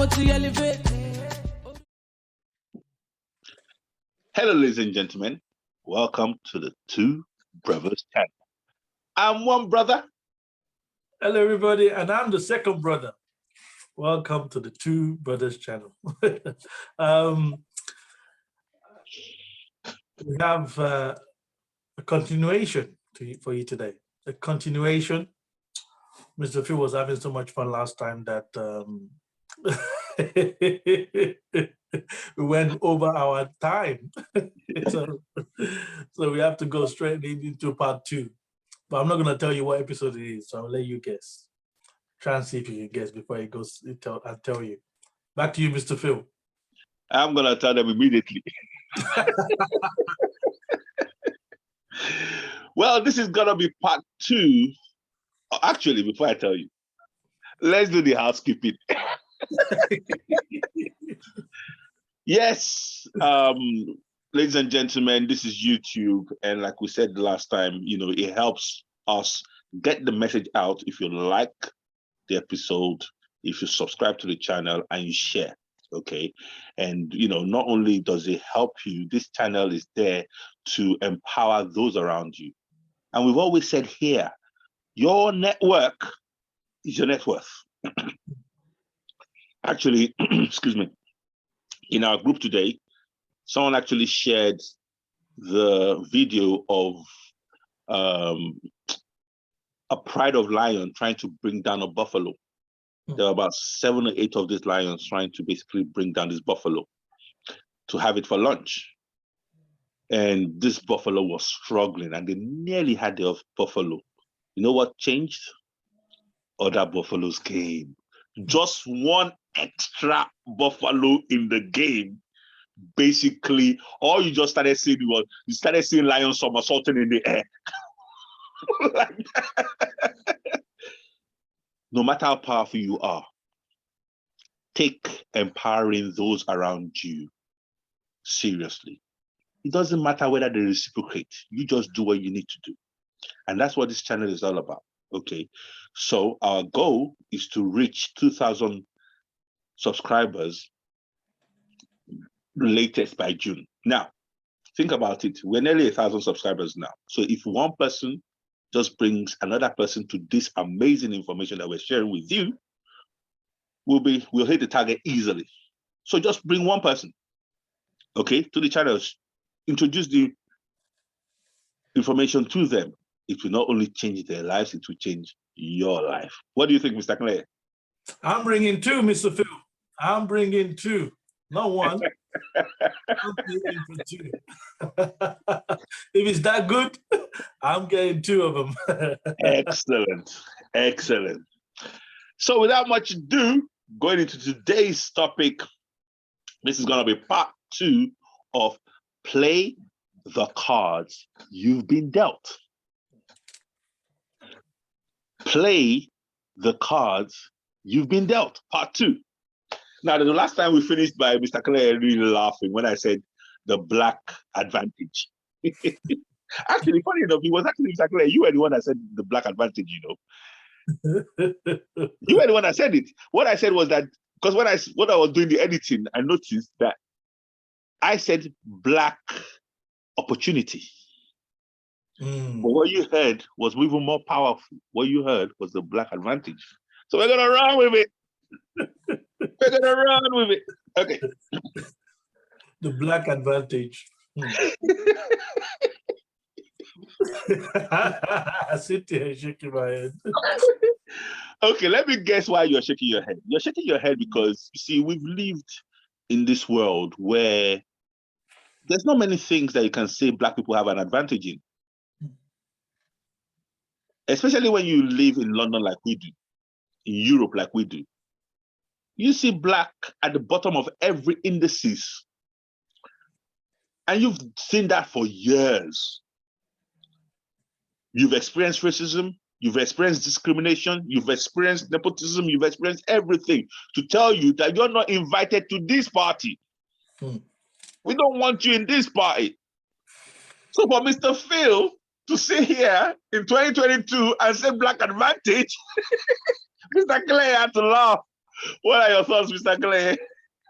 Hello, ladies and gentlemen. Welcome to the Two Brothers channel. I'm one brother. Hello, everybody, and I'm the second brother. Welcome to the Two Brothers channel. We have a continuation for you today. A continuation. Mr. Phil was having so much fun last time that we went over our time. so we have to go straight into part 2. But I'm not going to tell you what episode it is, so I'll let you guess. Try and see if you can guess before it goes. I'll tell you. Back to you, Mr. Phil. I'm going to tell them immediately. Well, this is going to be part 2. Actually, before I tell you, let's do the housekeeping. Yes, ladies and gentlemen, this is YouTube. And like we said last time, it helps us get the message out if you like the episode, if you subscribe to the channel and you share. Okay. And, not only does it help you, this channel is there to empower those around you. And we've always said here, your network is your net worth. Actually, excuse me, in our group today, someone actually shared the video of a pride of lion trying to bring down a buffalo. There are about 7 or 8 of these lions trying to basically bring down this buffalo to have it for lunch. And this buffalo was struggling and they nearly had the buffalo. You know what changed? Other buffaloes came. Just one extra buffalo in the game. Basically, all you just started seeing was you started seeing lions somersaulting in the air. Like no matter how powerful you are, take empowering those around you seriously. It doesn't matter whether they reciprocate. You just do what you need to do. And that's what this channel is all about. Okay. So our goal is to reach 2,000 subscribers latest by June. Now, think about it. We're nearly 1,000 subscribers now. So if one person just brings another person to this amazing information that we're sharing with you, we'll hit the target easily. So just bring one person, okay, to the channels. Introduce the information to them. It will not only change their lives, it will change your life. What do you think, Mr. Clay? I'm bringing 2, Mr. Phil. I'm bringing 2, not 1. I'm bringing for 2. If it's that good, I'm getting 2 of them. Excellent, excellent. So without much ado, going into today's topic, this is going to be part 2 of Play the Cards You've Been Dealt. Play the cards you've been dealt, part 2. Now, the last time we finished by Mr. Clay really laughing when I said the black advantage. Actually, funny enough, it was actually Mr. Clay, you were the one that said the black advantage, You were the one that said it. What I said was that, because when I was doing the editing, I noticed that I said black opportunity. But what you heard was even more powerful. What you heard was the black advantage. So we're gonna run with it. We're gonna run with it. Okay. The black advantage. I sit here shaking my head. Okay, let me guess why you're shaking your head. You're shaking your head because, you see, we've lived in this world where there's not many things that you can say black people have an advantage in. Especially when you live in London like we do, in Europe like we do. You see black at the bottom of every indices. And you've seen that for years. You've experienced racism, you've experienced discrimination, you've experienced nepotism, you've experienced everything to tell you that you're not invited to this party. We don't want you in this party. So for Mr. Phil to sit here in 2022 and say black advantage, Mr. Clay had to laugh What are your thoughts, Mr. Clay?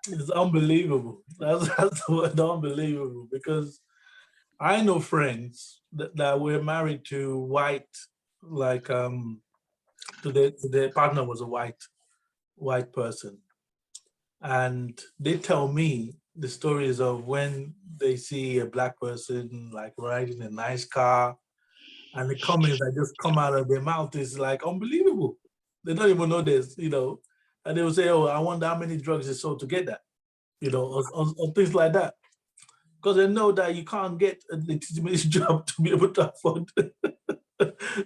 It's unbelievable. That's the word, unbelievable, because I know friends that were married to white, like to their partner was a white person, and they tell me the stories of when they see a black person like riding a nice car, and the comments that just come out of their mouth is like unbelievable. They don't even know this, and they will say, "Oh, I wonder how many drugs they sold to get that," or things like that, because they know that you can't get a legitimate job to be able to afford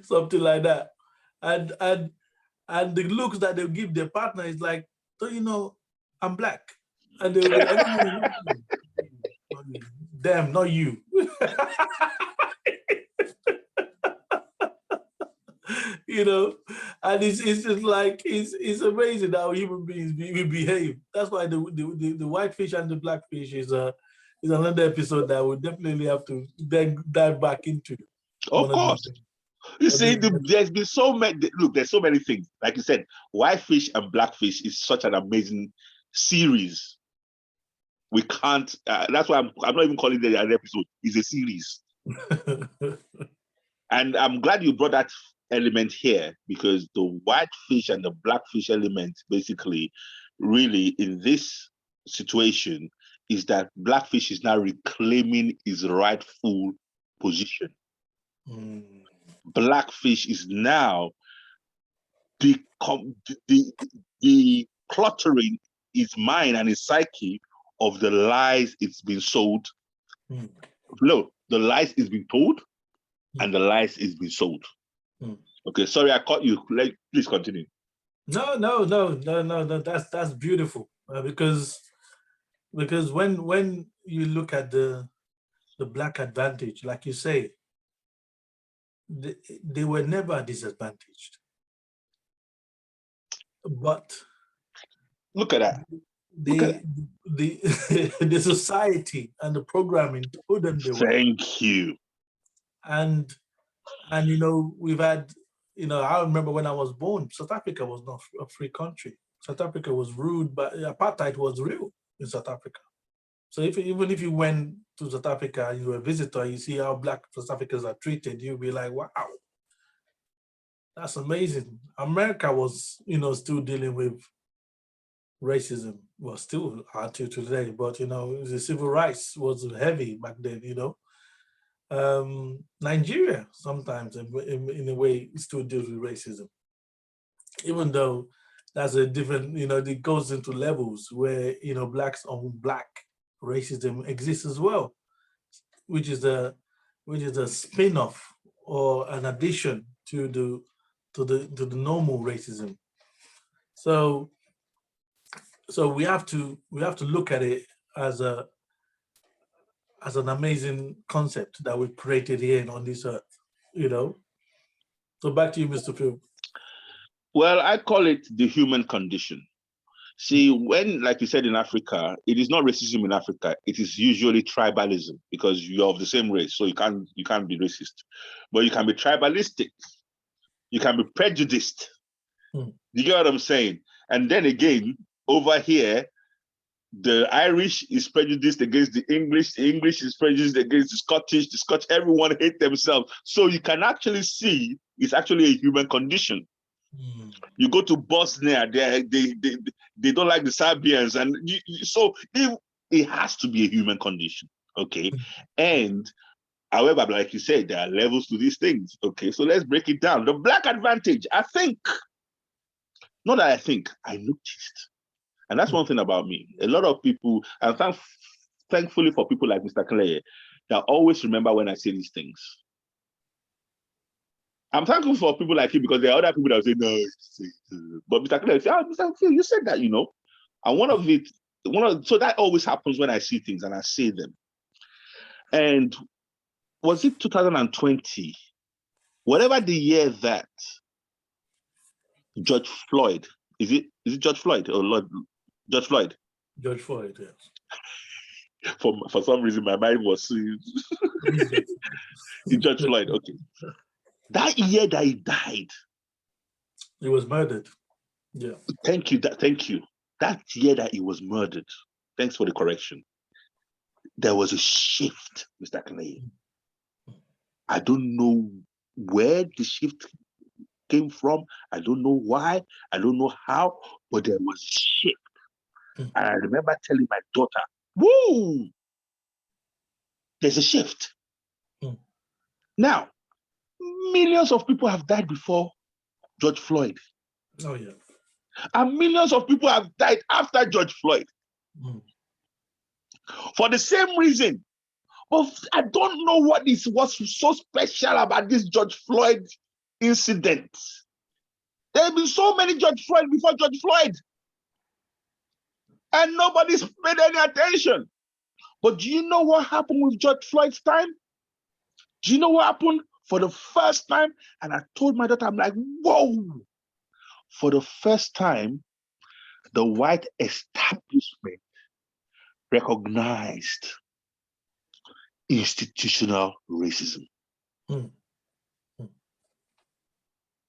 something like that. And the looks that they give their partner is like, "Don't you know I'm black?" And they'll be like, "Damn, not you." And it's just like it's amazing how human beings we behave. That's why the whitefish and the blackfish is another episode that we'll definitely have to then dive back into. Of course. You see, there's been so many. Look, there's so many things. Like you said, Whitefish and Blackfish is such an amazing series. We can't. That's why I'm not even calling it an episode. It's a series. And I'm glad you brought that element here, because the Whitefish and the Blackfish element, basically, really in this situation, is that Blackfish is now reclaiming his rightful position. Blackfish is now decluttering his mind and his psyche of the lies it's been sold. No, the lies is being told, and the lies is being sold. Okay, sorry, I caught you. Please continue. No. That's beautiful, because when you look at the black advantage, like you say, they were never disadvantaged. But look at that. The society and the programming told them they were. Thank you. And we've had, I remember when I was born, South Africa was not a free country. South Africa was ruled by apartheid was real in South Africa. So even if you went to South Africa and you were a visitor, you see how black South Africans are treated, you'll be like, wow, that's amazing. America was, still dealing with racism, well, still hard to today, but the civil rights was heavy back then. Nigeria sometimes, in a way, still deals with racism, even though that's a different, it goes into levels where blacks on black racism exists as well, which is a spin-off or an addition to the normal racism. So we have to look at it as an amazing concept that we've created here on this earth, So back to you, Mr. Phil. Well, I call it the human condition. See, when, like you said, in Africa, it is not racism in Africa. It is usually tribalism, because you're of the same race, so you can't be racist. But you can be tribalistic. You can be prejudiced. You get what I'm saying? And then again, over here, the Irish is prejudiced against the English is prejudiced against the Scottish, everyone hate themselves. So you can actually see it's actually a human condition. You go to Bosnia, they don't like the Serbians, and so it has to be a human condition, okay? And however, like you said, there are levels to these things, okay? So let's break it down. The black advantage, I noticed, and that's one thing about me. A lot of people, and thankfully for people like Mr. Clay, that always remember when I say these things. I'm thankful for people like you, because there are other people that say, no, but Mr. Clay say, Mr. Clay, you said that, And so that always happens when I see things and I say them. And was it 2020? Whatever the year that George Floyd, is it George Floyd or George Floyd? George Floyd, yes. For some reason, my mind was George Floyd. Okay, that year that he died, he was murdered. Yeah. Thank you. Thank you. That year that he was murdered, thanks for the correction. There was a shift, Mr. Clay. I don't know where the shift came from. I don't know why. I don't know how, but there was a shift. Mm. And I remember telling my daughter, whoa, there's a shift. Mm. Now, millions of people have died before George Floyd. Oh, yeah. And millions of people have died after George Floyd. Mm. For the same reason. But I don't know what's so special about this George Floyd incident. There have been so many George Floyd before George Floyd. And nobody's paid any attention. But do you know what happened with George Floyd's time? Do you know what happened for the first time? And I told my daughter, I'm like, whoa. For the first time, the white establishment recognized institutional racism. Mm. Mm.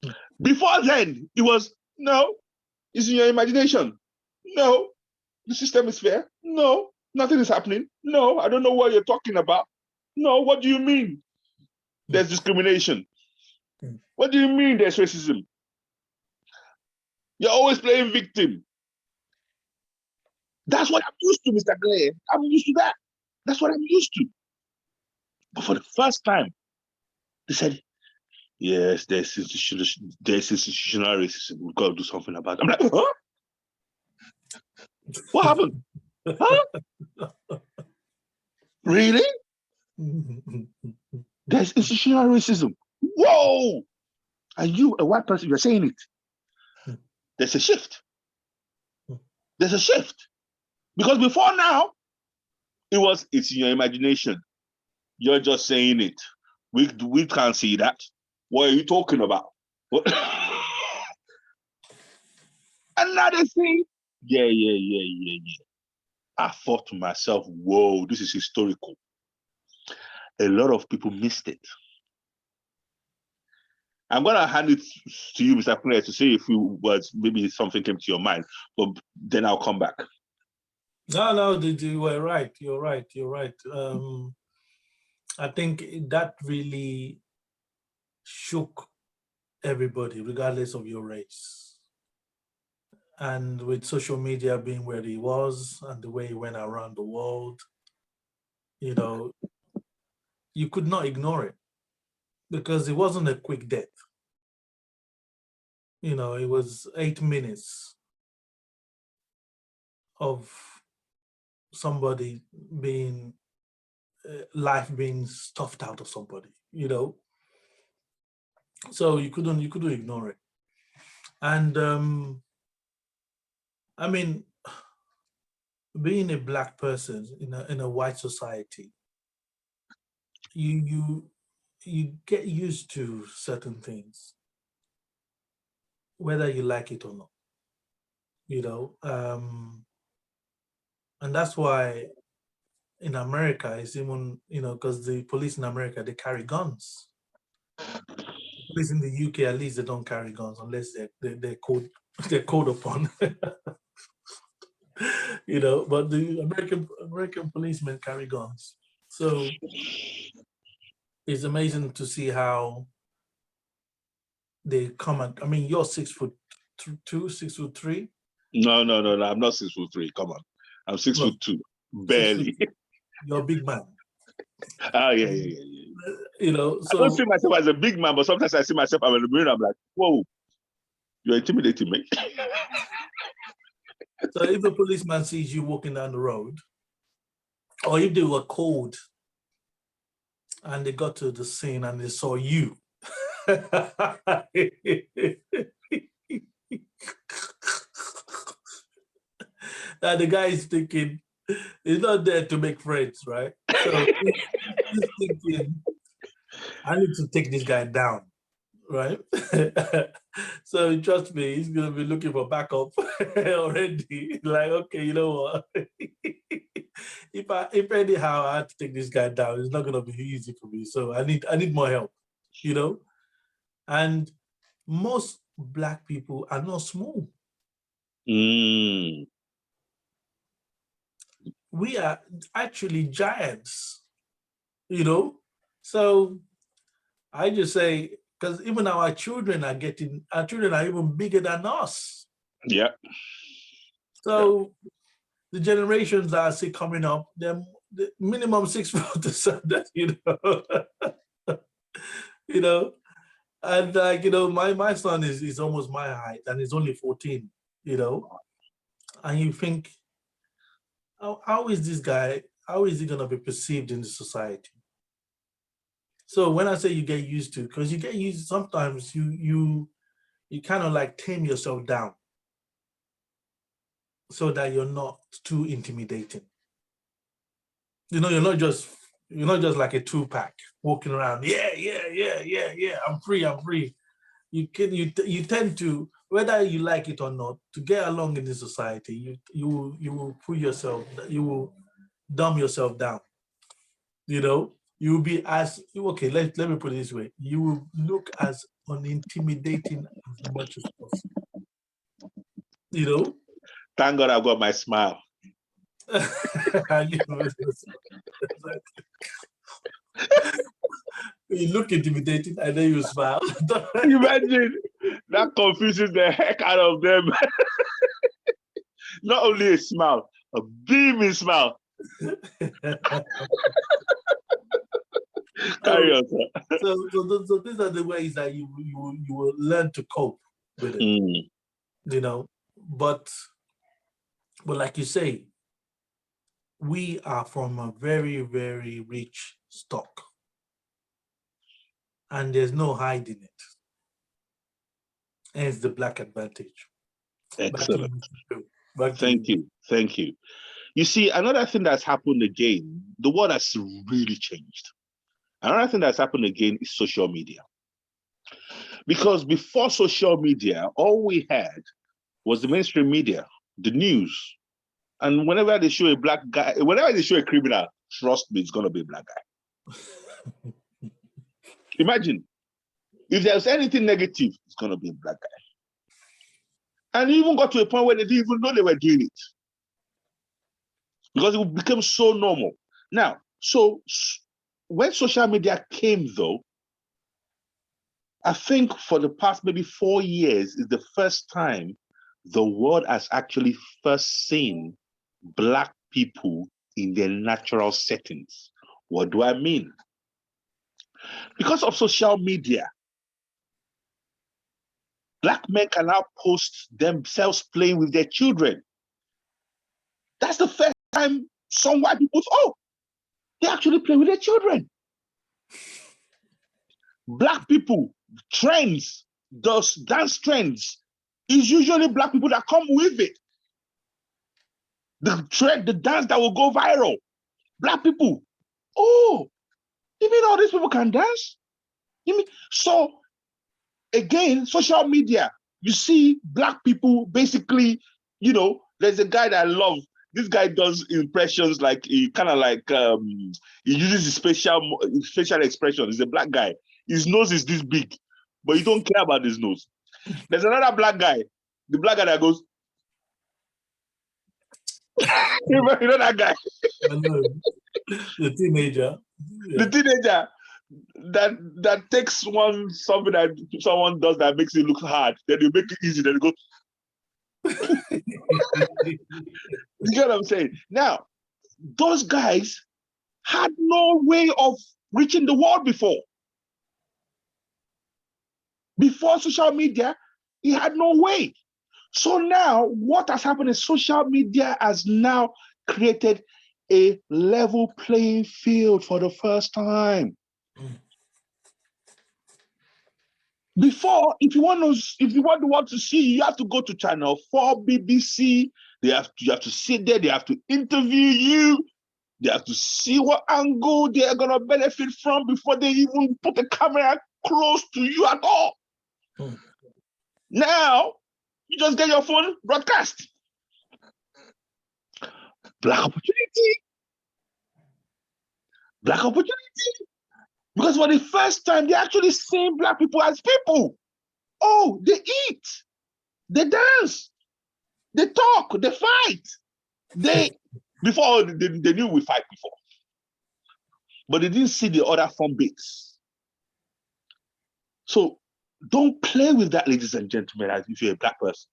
Mm. Before then, it was, no, it's in your imagination. No, the system is fair. No, nothing is happening. No, I don't know what you're talking about. No, what do you mean? There's discrimination. Mm. What do you mean there's racism? You're always playing victim. That's what I'm used to, Mr. Clay. I'm used to that. That's what I'm used to. But for the first time, they said, yes, there's institutional racism. We've got to do something about it. I'm like, huh? What happened? Huh? Really? There's institutional racism. Whoa! And you, a white person, you're saying it. There's a shift. There's a shift. Because before now, it's in your imagination. You're just saying it. We can't see that. What are you talking about? And now they say, yeah. I thought to myself, whoa, this is historical. A lot of people missed it. I'm going to hand it to you, Mr. Clay, to see if maybe something came to your mind, but then I'll come back. No, you were right. You're right. I think that really shook everybody, regardless of your race. And with social media being where it was and the way it went around the world, you could not ignore it because it wasn't a quick death. It was 8 minutes of somebody life being stuffed out of somebody, so you couldn't ignore it. And I mean, being a Black person in a white society, you get used to certain things, whether you like it or not, and that's why in America it's even, because the police in America, they carry guns. The police in the UK, at least, they don't carry guns unless they're called upon. But the American policemen carry guns. So it's amazing to see how they come at. I mean, you're 6'2", 6'3". No, I'm not 6'3". Come on, I'm 6'2", barely. 6'2". You're a big man. Oh yeah. So I don't see myself as a big man, but sometimes I see myself in the mirror. I'm like, whoa, you're intimidating me. So if a policeman sees you walking down the road, or if they were called and they got to the scene and they saw you, now the guy is thinking, he's not there to make friends, right? So he's thinking, I need to take this guy down, right? So trust me, he's gonna be looking for backup already. Like, okay, you know what? If anyhow I had to take this guy down, it's not gonna be easy for me. So I need more help, And most Black people are not small. Mm. We are actually giants, you know? So I just say, because even our children are even bigger than us. Yeah. So the generations that I see coming up, they're the minimum 6 foot or something, you know. You know, and like, you know, my son is almost my height and he's only 14, you know. And you think, how is this guy, how is he gonna be perceived in the society? So when I say you get used to, because you get used, sometimes you kind of like tame yourself down so that you're not too intimidating. You know, you're not just like a 2-pack walking around. Yeah. I'm free. You tend to, whether you like it or not, to get along in this society, you will put yourself, you will dumb yourself down. You know, you will be as okay. Let me put it this way: you will look as unintimidating as much as possible. You know. Thank God I've got my smile. You look intimidating and then you smile. Imagine that confuses the heck out of them. Not only a smile, a beaming smile. Carry on, sir. So these are the ways that you will learn to cope with it. You know, but like you say, we are from a very, very rich stock. And there's no hiding it. And it's the black advantage. Excellent. Thank you. You see, another thing that's happened again, the world has really changed. Another thing that's happened again is social media. Because before social media, all we had was the mainstream media, the news. And whenever they show a black guy, whenever they show a criminal, trust me, it's going to be a black guy. Imagine, if there's anything negative, it's going to be a black guy. And it even got to a point where they didn't even know they were doing it. Because it became so normal. Now, so when social media came, though, I think for the past maybe 4 years is the first time the world has actually first seen black people in their natural settings. What do I mean? Because of social media, black men can now post themselves playing with their children. That's the first time some white people, oh, they actually play with their children. Black people, trends, those dance trends, is usually black people that come with it. The trend, the dance that will go viral. Black people, oh, you mean all these people can dance? You mean, so again, social media, you see black people basically, you know, there's a guy that I love. This guy does impressions like he kind of like he uses his facial expression. He's a black guy. His nose is this big, but you don't care about his nose. There's another black guy, the black guy that goes, you know that guy? The teenager. Yeah. The teenager that takes something that someone does that makes it look hard, then you make it easy, then you go. You get what I'm saying? Now, those guys had no way of reaching the world before. Before social media, he had no way. So now what has happened is social media has now created a level playing field for the first time. Before, if you want the world to see, you have to go to Channel 4, BBC. You have to sit there. They have to interview you. They have to see what angle they are gonna benefit from before they even put the camera close to you at all. Now, you just get your phone, broadcast. Black opportunity. Black opportunity. Because for the first time, they're actually seeing black people as people. Oh, they eat, they dance, They talk, they fight. Before they knew we fight before. But they didn't see the other form bits. So don't play with that, ladies and gentlemen, as if you're a black person.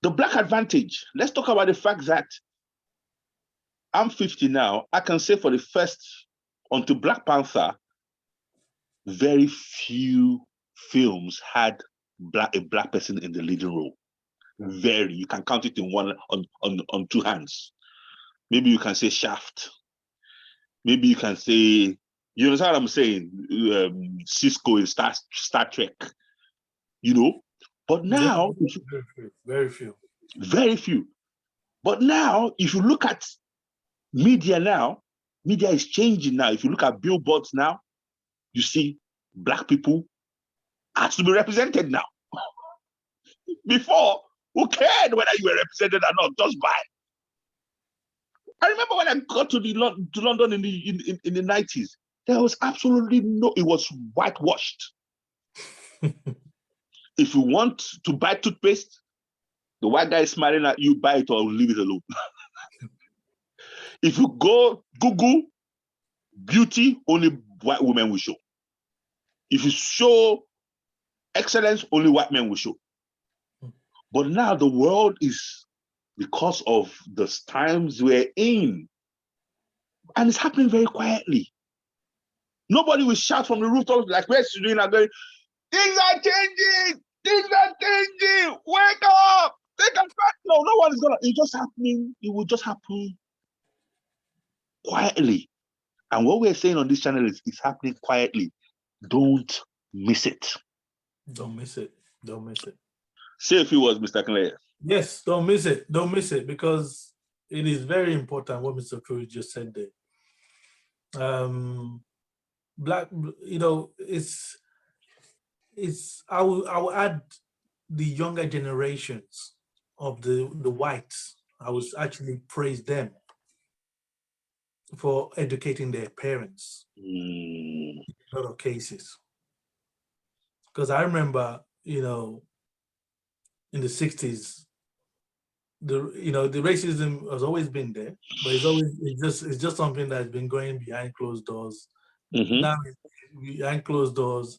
The black advantage. Let's talk about the fact that I'm 50 now. I can say for the first, until Black Panther, very few films had a black person in the leading role. Very, you can count it in on two hands. Maybe you can say Shaft. Maybe you can say, you understand what I'm saying? Cisco in Star Trek. You know, but now very few. Very few. But now, if you look at media now, media is changing now. If you look at billboards now, you see black people has to be represented now. Before, who cared whether you were represented or not? Just buy. I remember when I got to London in the 90s, there was absolutely it was whitewashed. If you want to buy toothpaste, the white guy is smiling at you, buy it or leave it alone. If you go Google beauty, only white women will show. If you show excellence, only white men will show. But now the world is, because of the times we're in, and it's happening very quietly. Nobody will shout from the rooftop like we're doing and going, things are changing, wake up, take a back. No one is gonna, it's just happening, it will just happen quietly. And what we're saying on this channel is it's happening quietly. Don't miss it. Don't miss it. Don't miss it. Say a few words, Mr. Clare. Yes, don't miss it. Don't miss it, because it is very important what Mr. Cruz just said there. Black, it's I will add the younger generations of the whites. I would actually praise them for educating their parents in a lot of cases. Because I remember, in the 60s, the racism has always been there, but it's just something that's been going behind closed doors. Now, behind closed doors.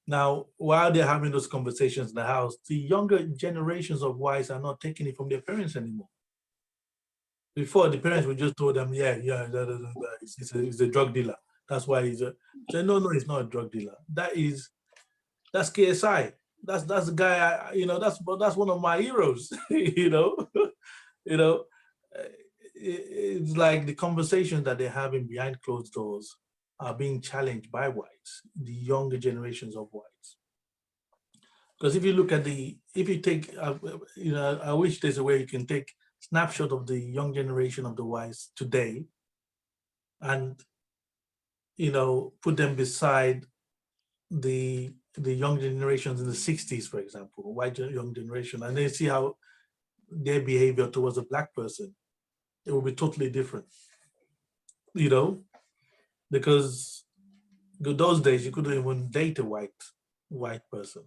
Now, while they're having those conversations in the house, the younger generations of whites are not taking it from their parents anymore. Before, the parents would just told them, he's a drug dealer. That's why he's a. Say, no, it's not a drug dealer. That's KSI. That's the guy. That's one of my heroes. It's like the conversations that they're having behind closed doors are being challenged by whites, the younger generations of whites. Because if you look at if you take, I wish there's a way you can take snapshot of the young generation of the whites today and, put them beside the young generations in the 60s, for example, white young generation, and then see how their behavior towards a black person, it will be totally different, because those days you couldn't even date a white person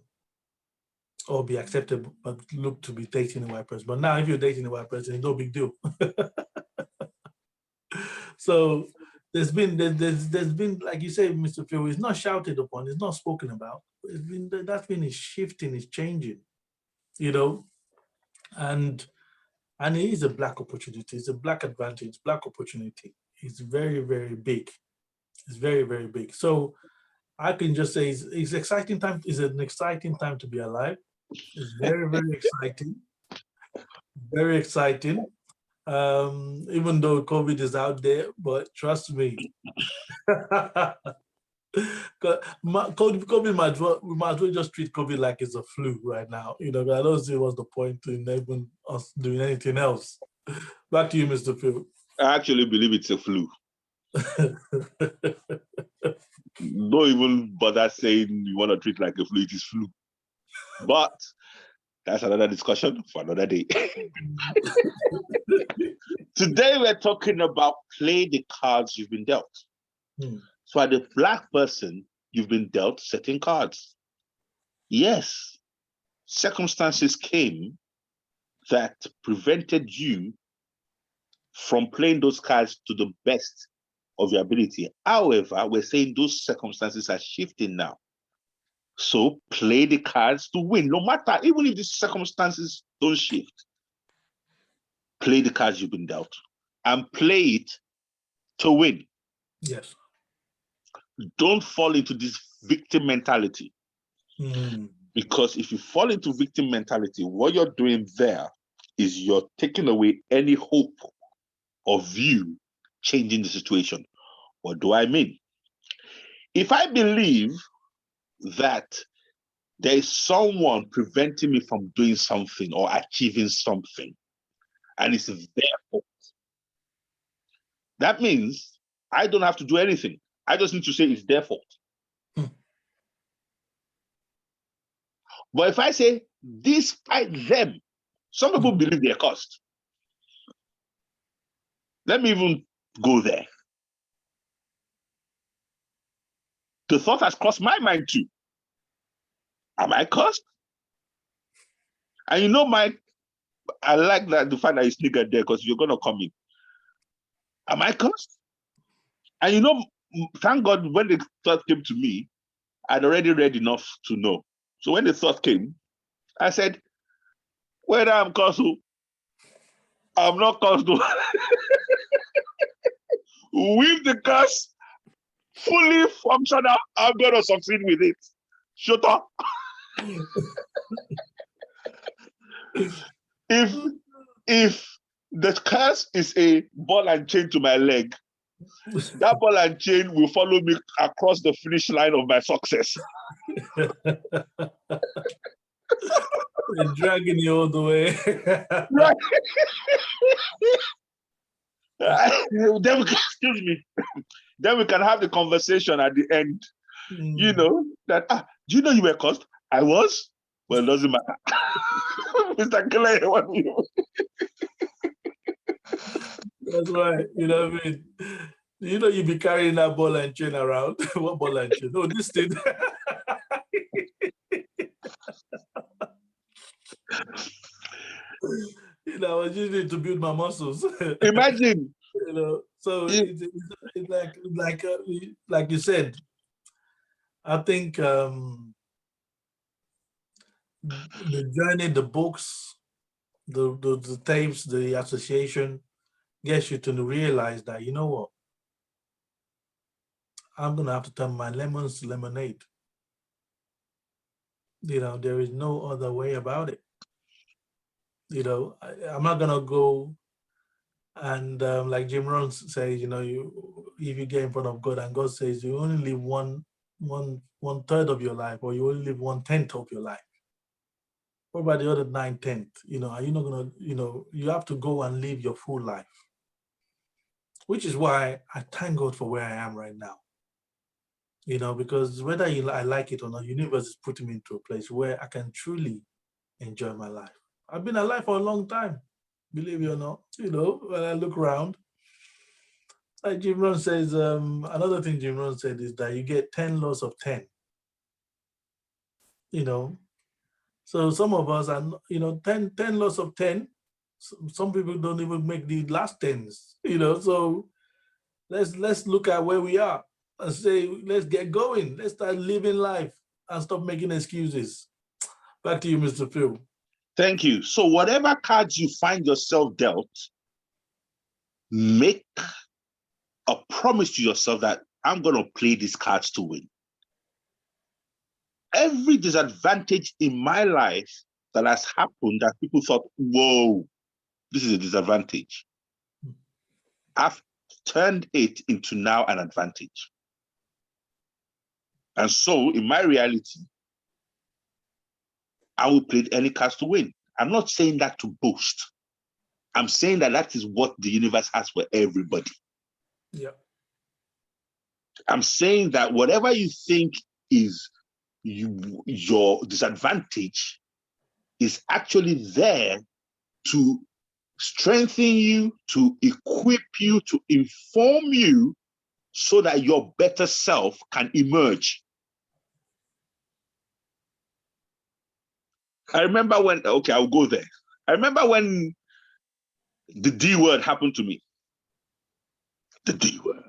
or be accepted, but look to be dating a white person. But now if you're dating a white person, it's no big deal. So there's been, like you say, Mr. Phil, it's not shouted upon, it's not spoken about. That's been shifting, it's changing, and it is a black opportunity, it's a black advantage, black opportunity. It's very, very big. It's very, very big. So I can just say it's exciting time. It's an exciting time to be alive. It's very, very exciting. Very exciting. Even though COVID is out there, but trust me, COVID we might as well just treat COVID like it's a flu right now. I don't see what's the point in even us doing anything else. Back to you, Mr. Phil. I actually believe it's a flu. Don't even bother saying you want to treat like a flu, it is flu. But that's another discussion for another day. Today we're talking about play the cards you've been dealt. So as a black person, you've been dealt certain cards. Yes, circumstances came that prevented you from playing those cards to the best of your ability. However, we're saying those circumstances are shifting now. So play the cards to win, no matter, even if the circumstances don't shift. Play the cards you've been dealt and play it to win. Yes. Don't fall into this victim mentality. Because if you fall into victim mentality, what you're doing there is you're taking away any hope of you changing the situation. What do I mean? If I believe that there is someone preventing me from doing something or achieving something, and it's their fault, that means I don't have to do anything. I just need to say it's their fault. But if I say, despite them, some people believe they're cursed. Let me even go there. The thought has crossed my mind too. Am I cursed? And you know, Mike, I like that the fact that you sneaker there because you're gonna come in. Am I cursed? And you know, thank God when the thought came to me, I'd already read enough to know. So when the thought came, I said, whether I'm cursed, I'm not cursed. With the curse fully functional, I'm gonna succeed with it. Shut up. If the curse is a ball and chain to my leg, that ball and chain will follow me across the finish line of my success. They're dragging you all the way. Right. Then excuse me. Then we can have the conversation at the end. You know, that do you know you were cursed? I was? Well, it doesn't matter. Mr. Clay, what do you? That's right. You know what I mean? You know, you be carrying that ball and chain around. What ball and chain? No, this thing. You know, I was using it to build my muscles. Imagine. You know, so it's like you said. I think the journey, the books, the tapes, the association gets you to realize that, you know what, I'm gonna have to turn my lemons to lemonade. You know, there is no other way about it. You know, I'm not gonna go and like Jim Rohn says, you know, if you get in front of God and God says you only live one third of your life, or you only live 1/10 of your life. What about the other 9/10? You know, are you not gonna, you know, you have to go and live your full life. Which is why I thank God for where I am right now. You know, because whether I like it or not, universe is putting me into a place where I can truly enjoy my life. I've been alive for a long time, believe it or not. You know, when I look around, like Jim Rohn says, another thing Jim Rohn said is that you get 10 laws of 10. You know, so some of us are, you know, 10 laws of 10. Some people don't even make the last 10s, you know, so let's look at where we are and say, let's get going. Let's start living life and stop making excuses. Back to you, Mr. Phil. Thank you. So whatever cards you find yourself dealt, make a promise to yourself that I'm going to play these cards to win. Every disadvantage in my life that has happened that people thought, whoa, this is a disadvantage, I've turned it into now an advantage. And so in my reality, I will play any cards to win. I'm not saying that to boast. I'm saying that that is what the universe has for everybody. Yeah. I'm saying that whatever you think is your disadvantage is actually there to strengthen you, to equip you, to inform you so that your better self can emerge. I remember when, okay, I'll go there. I remember when the D word happened to me. The D word.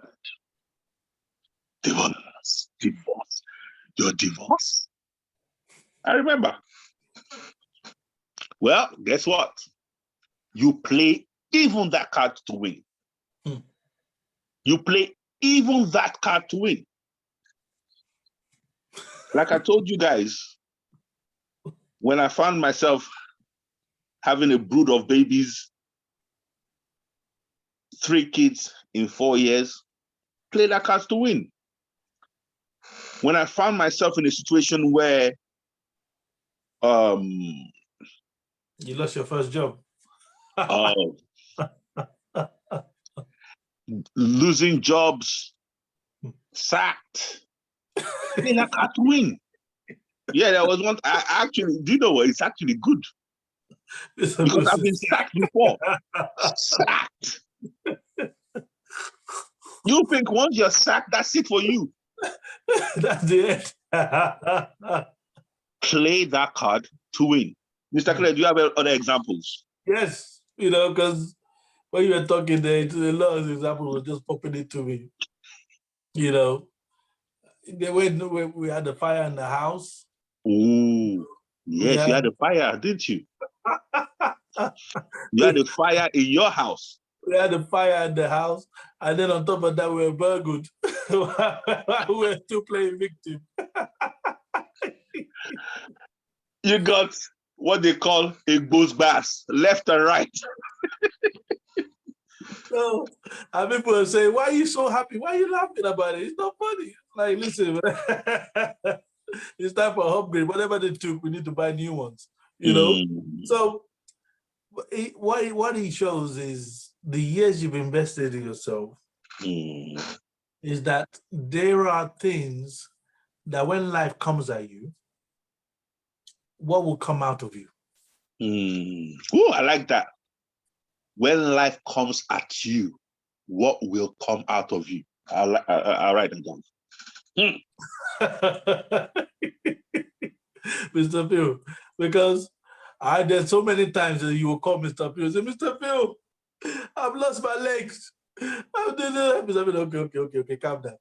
Divorce. Divorce. Your divorce? I remember. Well, guess what? You play even that card to win. You play even that card to win. Like I told you guys, when I found myself having a brood of babies, 3 kids in 4 years, play that card to win. When I found myself in a situation where you lost your first job. Losing jobs, sacked, play that card to win. Yeah, there was one. I actually, do you know what? It's actually good because I've been sacked before. Sacked. You think once you're sacked, that's it for you? That's it. Play that card to win. Mr. Clay, do you have other examples? Yes, because when you were talking there, a lot of examples were just popping into me. When we had the fire in the house. Oh, yes, you had a fire, didn't you? You had a fire in your house. We had a fire in the house, and then on top of that, we were burgled. We were still playing victim. You got what they call a ghost bass, left and right. So, and people are saying, "Why are you so happy? Why are you laughing about it? It's not funny." Like, listen, it's time for upgrade. Whatever they took, we need to buy new ones. So what he shows is the years you've invested in yourself is that there are things that when life comes at you, what will come out of you? Oh, I like that. When life comes at you, what will come out of you? I'll write it down. Mr. Phil, because there's so many times that you will call Mr. Phil and say, Mr. Phil, I've lost my legs. Mr. Phil, okay, calm down.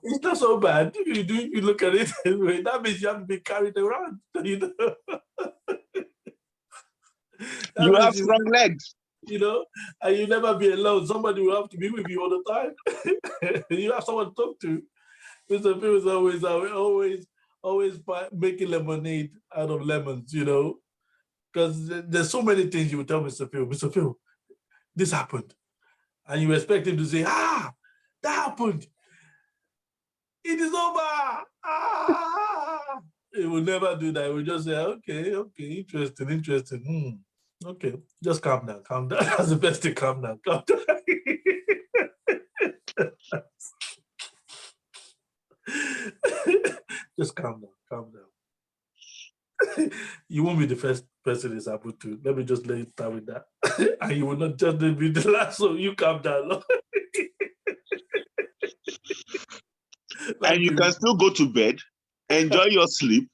It's not so bad. If you look at it, that means you have to be carried around. You have strong legs. And you never be alone. Somebody will have to be with you all the time. You have someone to talk to. Mr. Phil is always making lemonade out of lemons, because there's so many things you will tell Mr. Phil, this happened. And you expect him to say, that happened. It is over. It will never do that. It will just say, okay, interesting. Okay, just calm down. That's the best thing, calm down. Just calm down. You won't be the first person it's happened to. Let me just let you start with that. And you will not just be the last, so you calm down. And you can still go to bed, enjoy your sleep,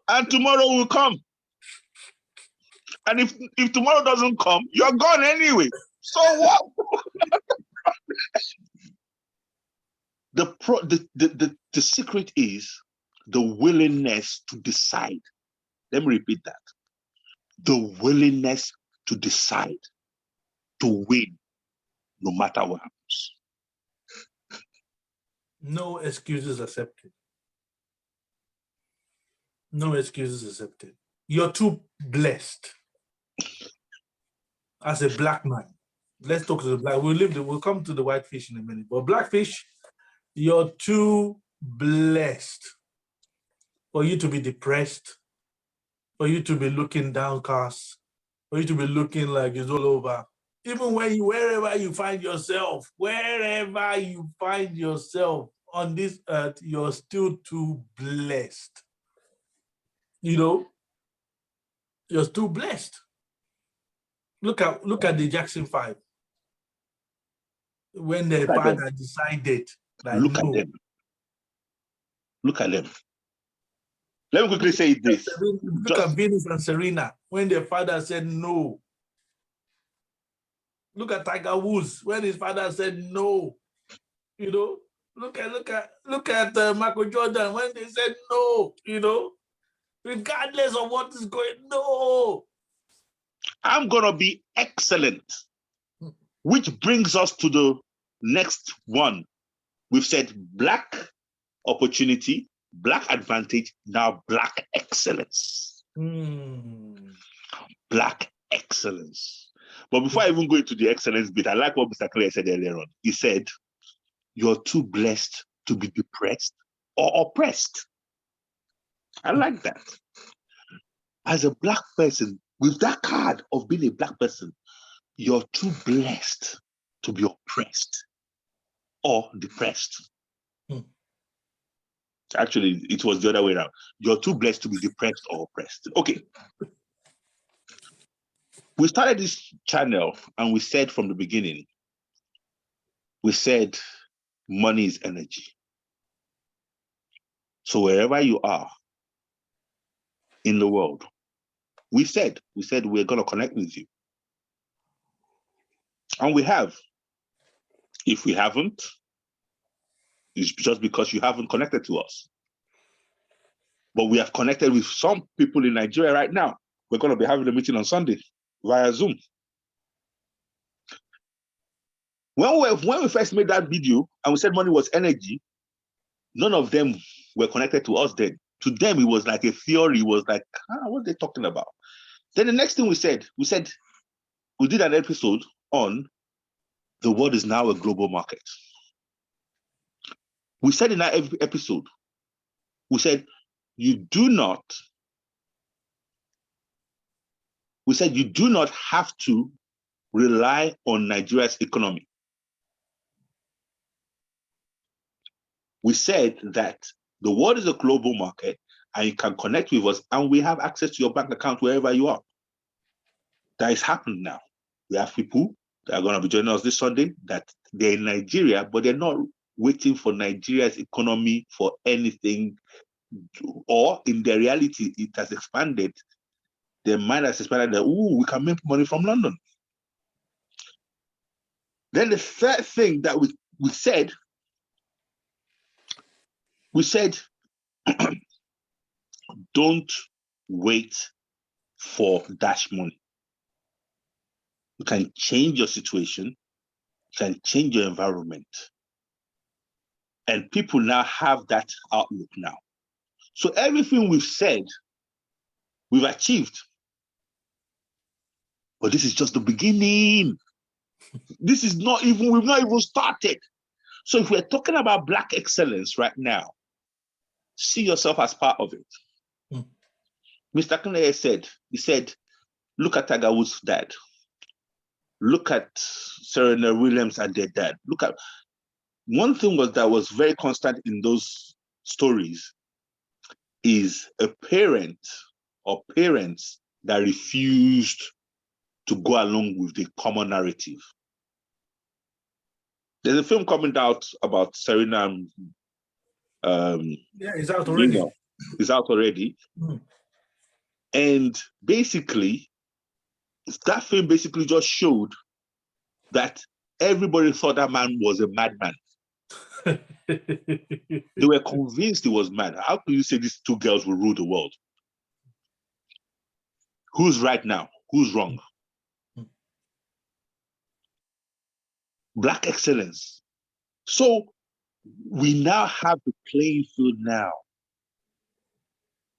and tomorrow will come. And if tomorrow doesn't come, you're gone anyway. So what? The secret is the willingness to decide. Let me repeat that. The willingness to decide to win, no matter what happens. No excuses accepted. No excuses accepted. You're too blessed. As a black man, let's talk to the black. We'll come to the whitefish in a minute. But blackfish, you're too blessed for you to be depressed, for you to be looking downcast, for you to be looking like it's all over. Even wherever you find yourself on this earth, you're still too blessed. You're still blessed. Look at the Jackson 5. when the Look at them. father decided that Look at no. them. Look at them. Let me quickly say this. Look at Venus and Serena when their father said no. Look at Tiger Woods when his father said no. You know, look at Michael Jordan when they said no. You know, regardless of what is going, no. I'm gonna be excellent. Which brings us to the next one. We've said black opportunity, black advantage, now black excellence. Black excellence. But before I even go into the excellence bit, I like what Mr. Clay said earlier on. He said, you're too blessed to be depressed or oppressed. I like that. As a black person, with that card of being a black person, you're too blessed to be oppressed or depressed. Actually, it was the other way around. You're too blessed to be depressed or oppressed. Okay. We started this channel and we said from the beginning, we said money is energy. So wherever you are in the world, we said we're going to connect with you. And we have. If we haven't, it's just because you haven't connected to us. But we have connected with some people in Nigeria right now. We're going to be having a meeting on Sunday via Zoom. When we first made that video and we said money was energy, none of them were connected to us then. To them, it was like a theory. It was like, what are they talking about? Then the next thing we did an episode on the world is now a global market. We said in that episode, we said you do not have to rely on Nigeria's economy. We said that the world is a global market and you can connect with us and we have access to your bank account wherever you are. That is happening now. We have people that are going to be joining us this Sunday that they're in Nigeria, but they're not waiting for Nigeria's economy for anything, or in their reality, it has expanded. Their mind has expanded that, we can make money from London. Then the third thing that we said, don't wait for dash money. You can change your situation, you can change your environment. And people now have that outlook now. So everything we've said, we've achieved. But this is just the beginning. This is not even, we've not even started. So if we're talking about black excellence right now, see yourself as part of it. Mr. Kennedy said, look at Tiger Woods' dad. Look at Serena Williams and their dad. Look at, one thing that was very constant in those stories is a parent or parents that refused to go along with the common narrative. There's a film coming out about Serena. It's out already. It's out already. And basically, that film basically just showed that everybody thought that man was a madman. They were convinced he was mad. How could you say these two girls will rule the world? Who's right now? Who's wrong? Black excellence. So we now have the playing field now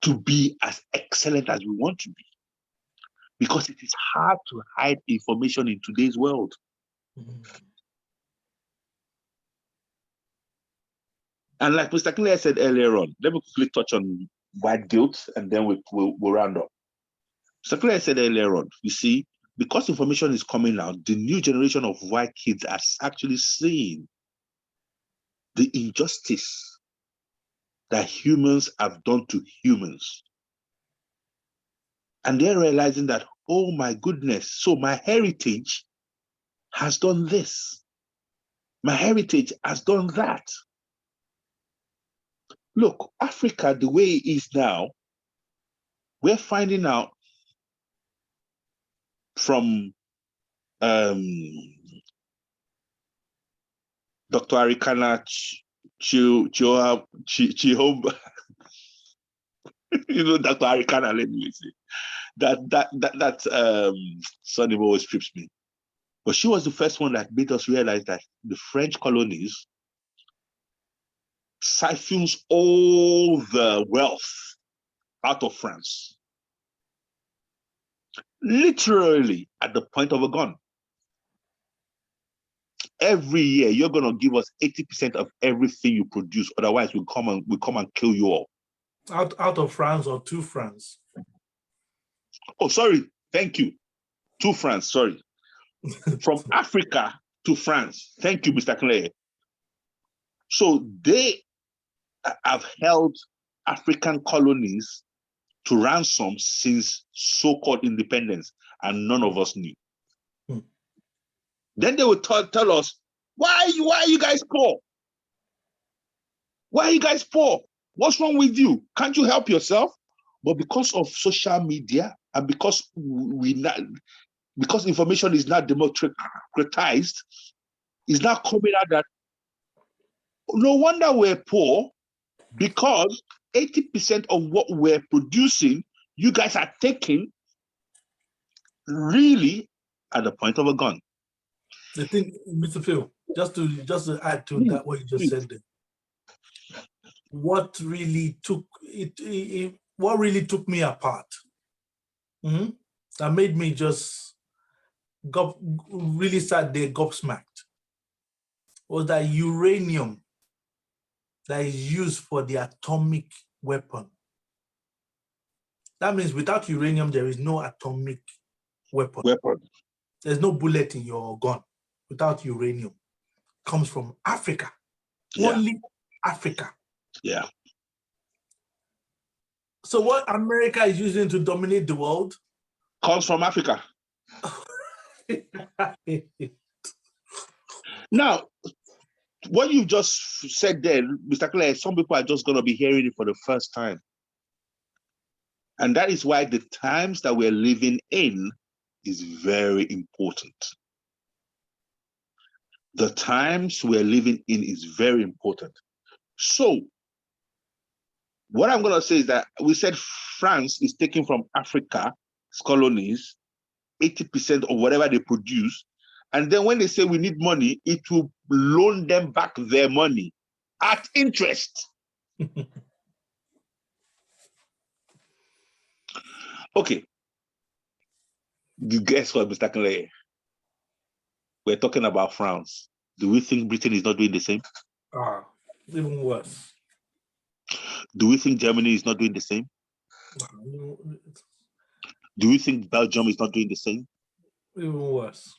to be as excellent as we want to be. Because it is hard to hide information in today's world. And like Mr. Clay said earlier on, let me quickly touch on white guilt and then we'll round up. Mr. Clay said earlier on, you see, because information is coming out, the new generation of white kids are actually seeing the injustice that humans have done to humans. And they're realizing that, oh my goodness, so my heritage has done this. My heritage has done that. Look, Africa, the way it is now, we're finding out from Dr. Arikana Chihomba, you know, Dr. Arikana, let me say, that surname always trips me. But she was the first one that made us realize that the French colonies siphons all the wealth out of France. Literally at the point of a gun. Every year, you're going to give us 80% of everything you produce. Otherwise, we'll come and kill you all. Out of France or to France? Oh, sorry. Thank you. To France, sorry. From Africa to France. Thank you, Mr. Clay. So they have held African colonies to ransom since so-called independence, and none of us knew. Then they would tell us, why are you guys poor? Why are you guys poor? What's wrong with you? Can't you help yourself? But because of social media and because information is not democratized, it's now coming out that no wonder we're poor, because 80% of what we're producing, you guys are taking really at the point of a gun. The thing, Mr. Phil, just to add to that, what you just said there, what really took me apart, that made me just really sat there gobsmacked, was that uranium that is used for the atomic weapon. That means without uranium, there is no atomic weapon. There's no bullet in your gun without uranium. It comes from Africa. Yeah. Only Africa. Yeah. So what America is using to dominate the world comes from Africa. Now, what you just said there, Mr. Clay, some people are just going to be hearing it for the first time. And that is why the times that we're living in is very important. The times we're living in is very important. So, what I'm going to say is that we said France is taking from Africa's colonies 80% of whatever they produce. And then when they say we need money, it will loan them back their money at interest. Okay. You guess what, Mr. Clay? We're talking about France. Do we think Britain is not doing the same? Even worse. Do we think Germany is not doing the same? Do we think Belgium is not doing the same? Even worse.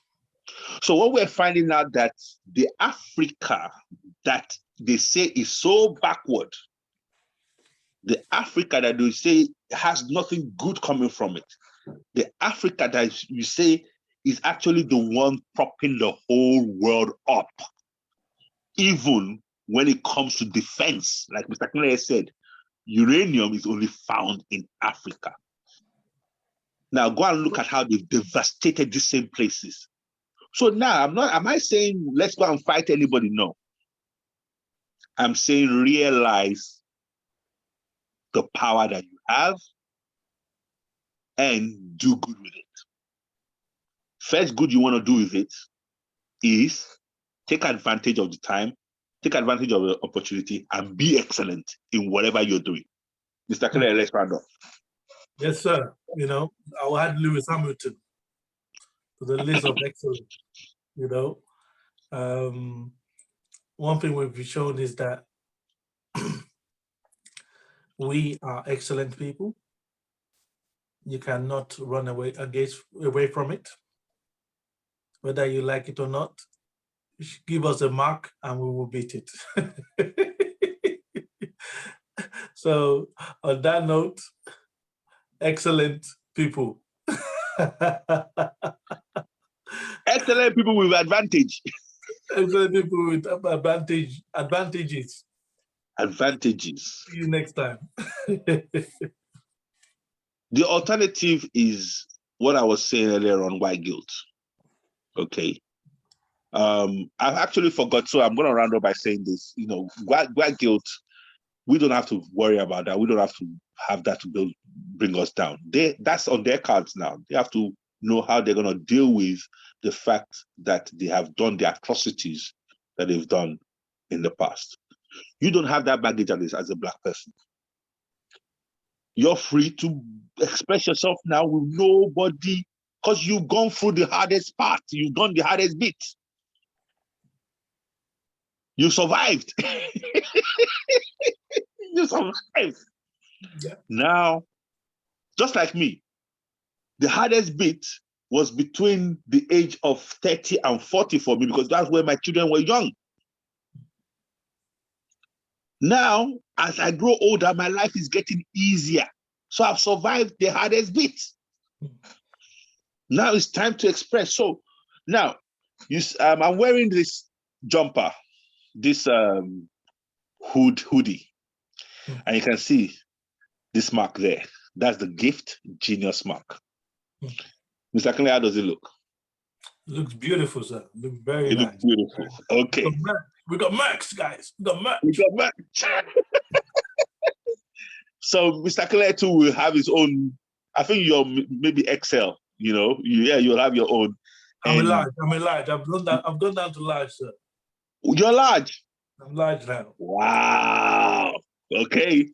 So what we're finding out that the Africa that they say is so backward, the Africa that they say has nothing good coming from it, the Africa that you say is actually the one propping the whole world up, even when it comes to defense. Like Mr. Clay said, uranium is only found in Africa. Now go and look at how they've devastated these same places. So now am I saying let's go and fight anybody? No. I'm saying realize the power that you have and do good with it. First good you want to do with it is take advantage of the time, take advantage of the opportunity, and be excellent in whatever you're doing. Mr. Clay, let's round up. Yes, sir. You know, I will add Lewis Hamilton to the list of excellent. You know, one thing we've shown is that we are excellent people. You cannot run away from it, whether you like it or not. Give us a mark and we will beat it. So on that note, excellent people. Excellent people with advantage. Excellent people with advantages. Advantages. See you next time. The alternative is what I was saying earlier on, white guilt. Okay. I've actually forgot, so I'm going to round up by saying this. You know, white guilt, we don't have to worry about that. We don't have to have that to bring us down. That's on their cards now. They have to know how they're going to deal with the fact that they have done the atrocities that they've done in the past. You don't have that baggage as a Black person. You're free to express yourself now with nobody, because you've gone through the hardest part. You've done the hardest bit. You survived. You survived. Yeah. Now, just like me, the hardest bit was between the age of 30 and 40 for me, because that's where my children were young. Now, as I grow older, my life is getting easier. So I've survived the hardest bit. Now it's time to express. So now, I'm wearing this jumper, this hoodie, and you can see this mark there. That's the Gift Genius mark. Mr. Kinley, how does it look? It looks beautiful, sir. It looks very nice. Looks beautiful. Okay. We got Max, guys. We got Max. So Mr. Kinley too will have his own. I think you're maybe XL. You know, you'll have your own. I'm a large. I've gone down to large, sir. You're large. I'm large now. Wow. Okay.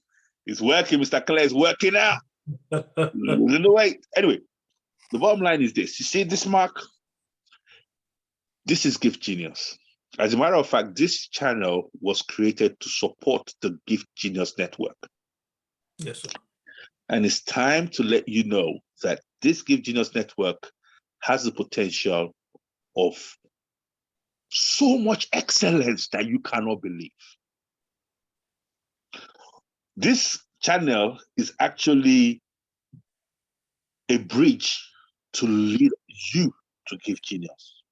It's working. Mr. Kinley is working out. Losing the weight. Anyway, the bottom line is this. You see this mark? This is Gift Genius. As a matter of fact, this channel was created to support the Gift Genius network. Yes, sir. And it's time to let you know that this Gift Genius network has the potential of so much excellence that you cannot believe. This channel is actually a bridge to lead you to Gift Genius.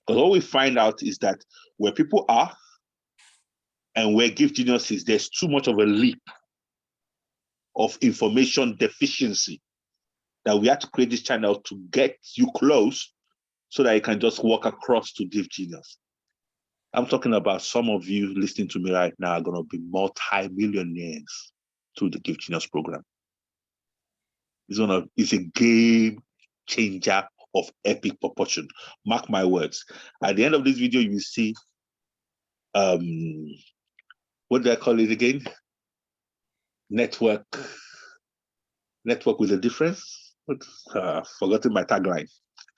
Because what we find out is that where people are and where Gift Genius is, there's too much of a leap of information deficiency that we have to create this channel to get you close so that you can just walk across to Gift Genius. I'm talking about some of you listening to me right now are going to be multi-millionaires through the Gift Genius program. It's a game changer of epic proportion. Mark my words. At the end of this video, you will see, what do I call it again? Network with a difference. Forgotten my tagline.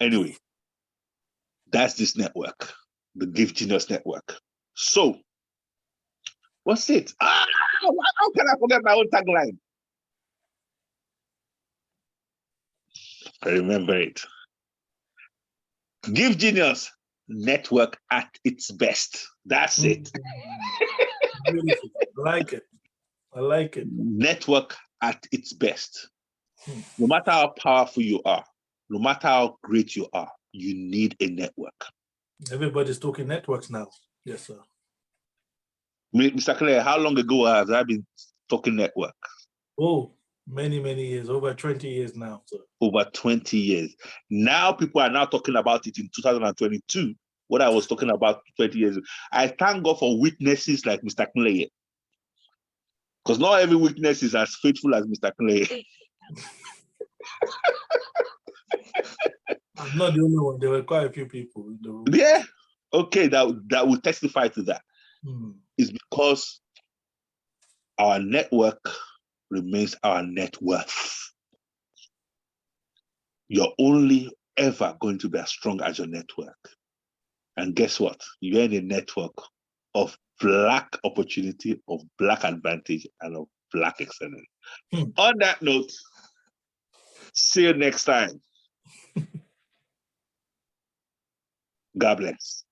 Anyway, that's this network, the Gift Genius network. So, what's it? How can I forget my own tagline? I remember it. Gift Genius network at its best. That's it. Beautiful. I like it. I like it. Network at its best. No matter how powerful you are, no matter how great you are, you need a network. Everybody's talking networks now. Yes, sir. Mr. Clare, how long ago have I been talking network? Oh, many, many years. Over 20 years now, sir. Over 20 years. Now people are now talking about it in 2022. What I was talking about 20 years ago. I thank God for witnesses like Mr. Clare. Because not every witness is as faithful as Mr. Clare. I'm not the only one. There were quite a few people in the room. Yeah. Okay, that will testify to that. It's because our network remains our net worth. You're only ever going to be as strong as your network. And guess what? You're in a network of Black opportunity, of Black advantage, and of Black excellence. On that note, see you next time. God bless.